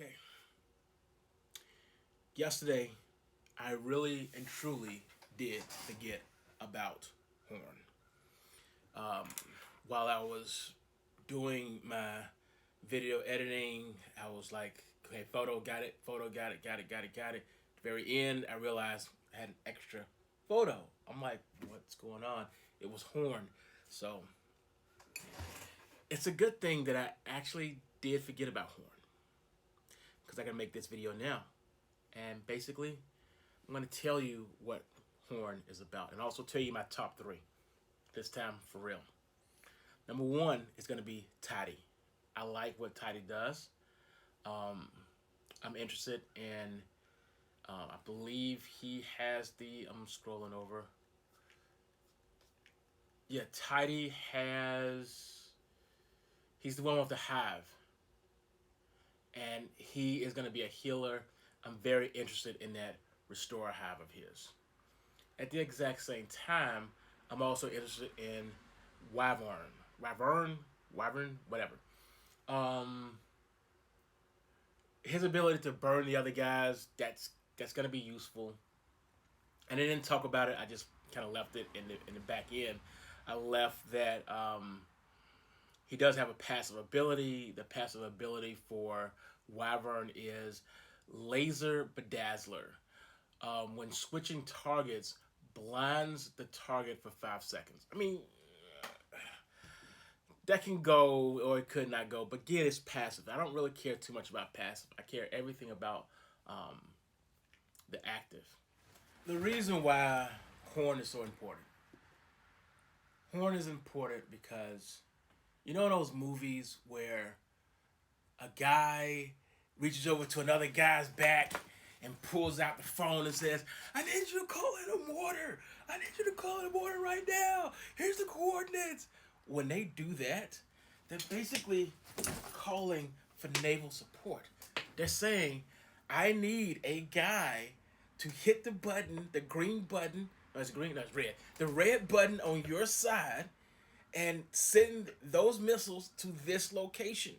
Okay. Yesterday, I really and truly did forget about Horn. While I was doing my video editing, I was like, okay, photo, got it, photo, got it, got it, got it, got it. At the very end, I realized I had an extra photo. I'm like, what's going on? It was Horn. So it's a good thing that I actually did forget about Horn because I can make this video now. And basically, I'm going to tell you what Horn is about and also tell you my top three. This time for real. Number one is going to be Tidy. I like what Tidy does. Um, I'm interested in, I believe he has I'm scrolling over. Yeah, Tidy he's the one with the hive. And he is going to be a healer. I'm very interested in that restore hive of his. At the exact same time, I'm also interested in Wyvern, whatever. Um, his ability to burn the other guys, that's gonna be useful. And I didn't talk about it. I just kind of left it in the back end. I left that he does have a passive ability. The passive ability for Wyvern is Laser Bedazzler. When switching targets, blinds the target for 5 seconds. I mean, that can go or it could not go, but again, it's passive. I don't really care too much about passive. I care everything about the active. The reason why Horn is so important. Horn is important because you know those movies where a guy reaches over to another guy's back and pulls out the phone and says, I need you to call in water. I need you to call in water right now. Here's the coordinates. When they do that, they're basically calling for naval support. They're saying, I need a guy to hit the button, the green button. No, it's green, no, it's red. The red button on your side and send those missiles to this location.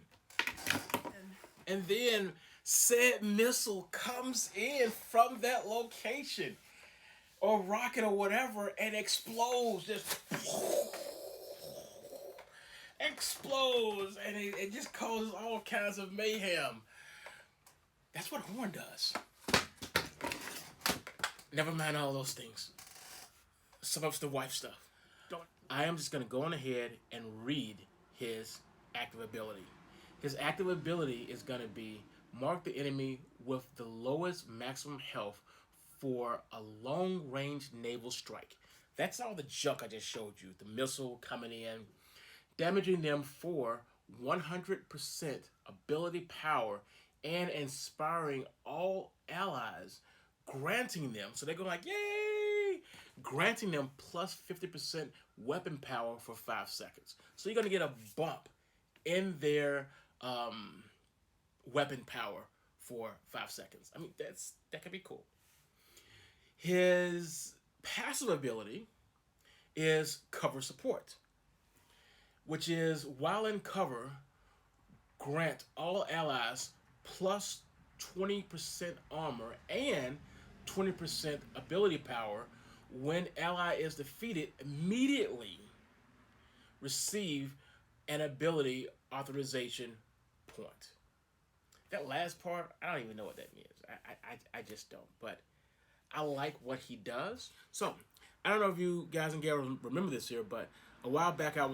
And then said missile comes in from that location or rocket or whatever and explodes, just explodes, and it just causes all kinds of mayhem. That's what Horn does. Never mind all those things. Some of it's the wife stuff. I am just going to go on ahead and read his active ability. His active ability is going to be mark the enemy with the lowest maximum health for a long range naval strike. That's all the junk I just showed you. The missile coming in, damaging them for 100% ability power and inspiring all allies, granting them, so they're going like, yay, granting them plus 50% weapon power for 5 seconds. So you're going to get a bump in their weapon power for 5 seconds. I mean, that could be cool. His passive ability is cover support, which is while in cover, grant all allies plus 20% armor and 20% ability power. When ally is defeated, immediately receive an ability authorization point. That last part, I don't even know what that means. I just don't. But I like what he does. So, I don't know if you guys and gals remember this here, but a while back I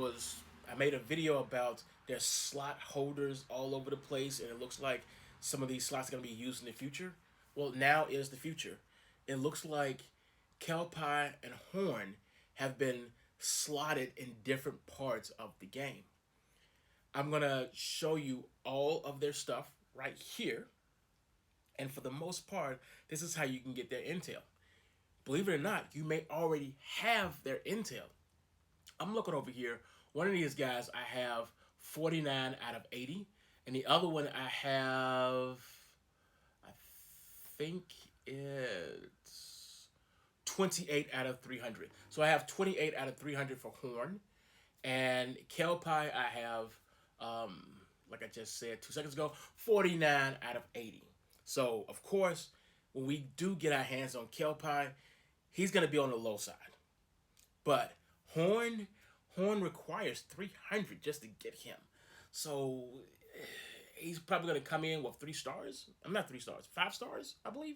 made a video about their slot holders all over the place, and it looks like some of these slots are going to be used in the future. Well, now is the future. It looks like Kelpie and Horn have been slotted in different parts of the game. I'm going to show you all of their stuff right here. And for the most part, this is how you can get their intel. Believe it or not, you may already have their intel. I'm looking over here. One of these guys I have 49 out of 80. And the other one I have, I think it's 28 out of 300. So I have 28 out of 300 for Horn. And Kelpie I have like I just said 2 seconds ago, 49 out of 80. So, of course, when we do get our hands on Kelpie, he's going to be on the low side. But Horn requires 300 just to get him. So he's probably going to come in with 3 stars. I'm not 3 stars, 5 stars, I believe.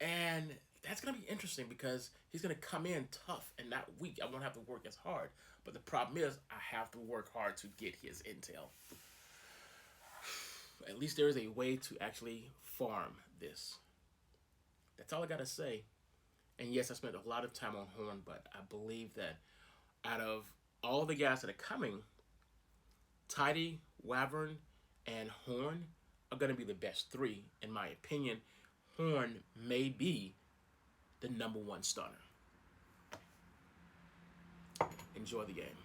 And that's going to be interesting because he's going to come in tough and not weak. I won't have to work as hard. But the problem is I have to work hard to get his intel. At least there is a way to actually farm this. That's all I got to say. And yes, I spent a lot of time on Horn, but I believe that out of all the guys that are coming, Tidy, Wyvern, and Horn are going to be the best 3, in my opinion. Horn may be the #1 starter. Enjoy the game.